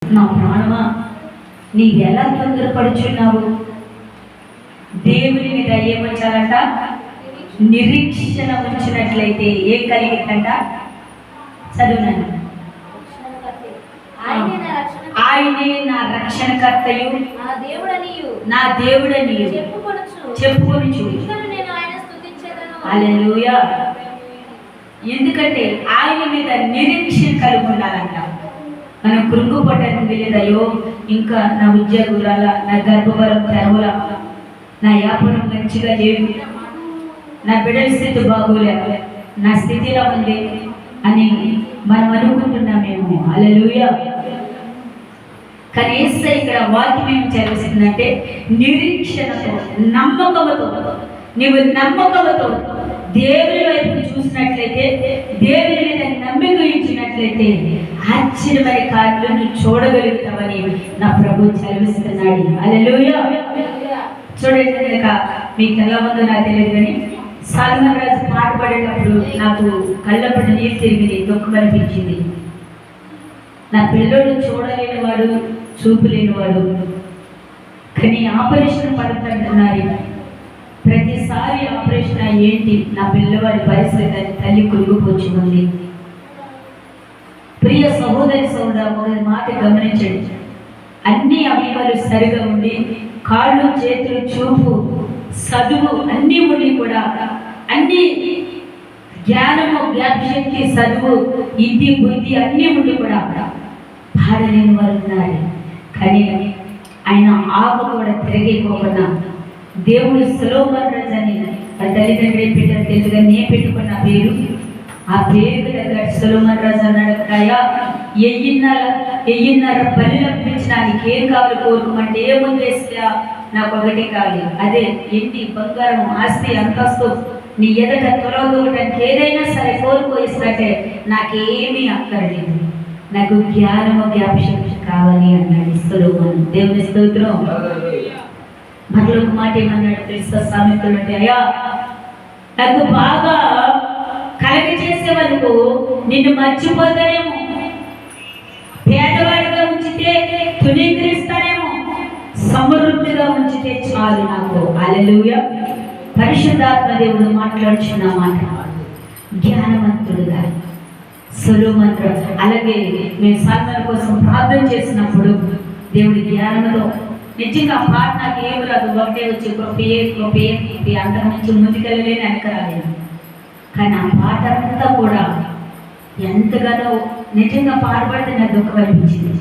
నా ప్రాణమా, నీవెలా తొందరపడుచున్నావు? దేవుని మీద ఏమొచ్చాలంట? నిరీక్షణ ఉంచినట్లయితే ఏం కలిగిందంట? చదువునండి. ఆయనే నా రక్షణకర్తయు నా దేవుడనియు చెప్పుకొనుచు. హల్లెలూయా. ఎందుకంటే ఆయన మీద నిరీక్షణ కలిగి ఉండాలంట. మనం కృంగుపడటానికి వెళ్ళేదయ్యో, ఇంకా నా ఉద్యోగం రాలా, నా గర్భఫలం తెరవలా, నా వ్యాపారం మంచిగా లేదు, నా బిడ్డల స్థితి బాగోలేదు, నా స్థితిలో ఉంది అని మనం అనుకుంటున్నామేమో. హల్లెలూయా. కానీ యేసయ్య ఇక్కడ వాక్యం ఏం చదివిస్తుందంటే, నిరీక్షణతో, నమ్మకంతో, నీవు నమ్మకంతో దేవుని వైపు చూసినట్లయితే, దేవుని మీద నమ్మిక ఉంచినట్లయితే ఆశ్చర్యమైన కార్యాలు నువ్వు చూడగలుగుతావని నా ప్రభు చదివిస్తున్నాడు. హల్లెలూయా. చూడండి, కనుక మీకు ఎలా ఉందో నాకు తెలియదు, కానీ సల్మాన్ రాజు పాట పాడేటప్పుడు నాకు కళ్ళపడి నీరు తిరిగింది, దుఃఖం అనిపించింది. నా పిల్లడు చూడలేని వాడు, చూపు లేనివాడు, కానీ ఆపరేషన్ పడుతుంటున్నారు. ప్రతిసారి ఆపరేషన్ ఏంటి నా పిల్లవాడి పరిస్థితి అని తల్లి కురిగిపోచుకుంది. ప్రియ సహోదరి ఒక మాట గమనించండి. అన్ని అవయవాలు సరిగా ఉండి, కాళ్ళు, చేతులు, చూపు, చదువు అన్నీ ఉండి కూడా, అన్ని జ్ఞానము, జ్ఞాపశక్తి, చదువు, ఇంటి బుద్ధి అన్నీ ఉండి కూడా పాడలేని వారు ఉన్నారు. కానీ ఆయన ఆకు కూడా తిరగేకోకుండా దేవుడు సొలొమోను రాజు అని తల్లిదండ్రులు పెట్టారు తెలుసుగా, నేను పెట్టుకున్న పేరు, ఆ పేరుకి దగ్గర సొలొమోను రాజు అన్నాడు, అయ్యా 1000 పల్లెలు అప్పించి నాకు ఏం కావాలి కోరుకోమంటే, ఏముంది వేస్తా, నాకు ఒకటే కావాలి, అదే ఎండి బంగారం, ఆస్తి, అంతస్తు నీ ఎదట తొలగొట్టడానికి ఏదైనా సరే కోరుకోయిస్తుంటే నాకేమీ అక్కర్లేదు, నాకు జ్ఞానము, జ్ఞాపశక్తి కావాలి అన్నాడు సొలొమోను. దేవుని స్తోత్రం. మరొక ఒక మాట ఏమన్నాడు తెలుసా? సామెతలు అంటే, అయ్యా నాకు బాగా కలగ చేసే వరకు నిన్ను మర్చిపోతానేమో, పేదవాడిగా ఉంచితే తునీకరిస్తానేమో, సమృద్ధిగా ఉంచితే చాలు నాకు. హల్లెలూయా. పరిశుద్ధాత్మ దేవుడు మాట్లాడుచున్న మాట, జ్ఞానవంతుడుగా సొలొమోను. అలాగే మేము సల్మాన్ కోసం ప్రార్థన చేసినప్పుడు దేవుడి జ్ఞానంతో, నిజంగా ఆ పాట నాకు ఏమి రాదు, ఒకటే వచ్చి కృపే అంతకు నుంచి ముందుకెళ్ళలేని వెనకరాలేదు. కానీ ఆ పాట అంతా కూడా ఎంతగానో నిజంగా పాడబడితే నాకు దుఃఖం అనిపించింది.